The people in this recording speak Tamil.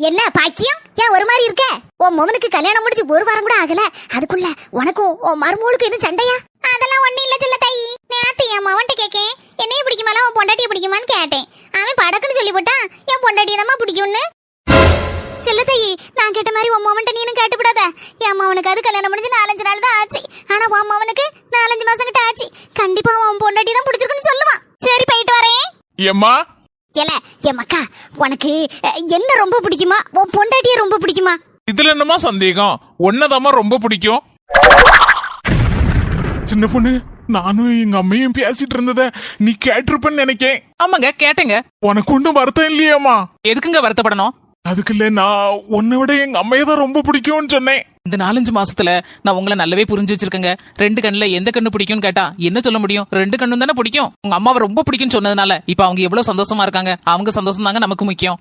என்ன பாக்கியம் ஏன் ஒரு மாதிரி இருக்க? உன் மகனுக்கு கல்யாணம் முடிச்சு ஒரு வாரம் கூட ஆகல, அதுக்குள்ள உனக்கும் உன் மருமகளுக்கு எதுவும் சண்டையா? அதெல்லாம் ஒண்ணு இல்ல செல்ல தாயி. நேத்து என் மவன்ட்ட கேக்கேன், என்னைய பிடிக்குமால உன் பொண்டாட்டிய பிடிக்குமான்னு கேட்டேன். அவன் படக்குன்னு சொல்லி போட்டான், என் பொண்டாட்டியதாம்மா பிடிக்கும்னு. செல்ல தாயி, நான் கேட்ட மாதிரி உன் மவன்ட்ட நீனும் கேட்டுப்படாத. என் மவனுக்கு அது கல்யாணம் முடிஞ்சு 4-5 நாள் தான் ஆச்சு. ஆனா உன் மவனுக்கு 4-5 மாசம் கிட்ட ஆச்சு. கண்டிப்பா உன் பொண்டாட்டி தான் பிடிச்சிருக்குன்னு சொல்லுவான். சரி போயிட்டு வரேன். ஏம்மா ஏல என் மக்கா, உனக்கு என்ன ரொம்ப பிடிக்குமா, உன் பொண்டாட்டிய ரொம்ப பிடிக்குமா? இதுல என்னமா சந்தேகம்? ஒன்னதாமா ரொம்ப பிடிக்கும். சின்ன பொண்ணு, நானும் எங்க அம்மையும் பேசிட்டு இருந்தத நீ கேட்டிருப்பன்னு நினைக்கேன். ஆமாங்க கேட்டேங்க. உனக்கு ஒன்றும் வருத்தம் இல்லையாமா? எதுக்குங்க வருத்தப்படணும்? அதுக்கு இல்ல, நான் உன்னை விட எங்க அம்மையை தான் ரொம்ப பிடிக்கும்னு சொன்னேன். இந்த 4-5 மாசத்துல நான் உங்களை நல்லாவே புரிஞ்சு வச்சிருக்கேங்க. 2 கண்ணுல எந்த கண்ணு பிடிக்கும்னு கேட்டா என்ன சொல்ல முடியும்? 2 கண்ணும் தானே பிடிக்கும். உங்க அம்மாவை ரொம்ப பிடிக்கும்னு சொன்னதுனால இப்ப அவங்க எவ்வளவு சந்தோஷமா இருக்காங்க. அவங்க சந்தோஷம் தாங்க நமக்கு முக்கியம்.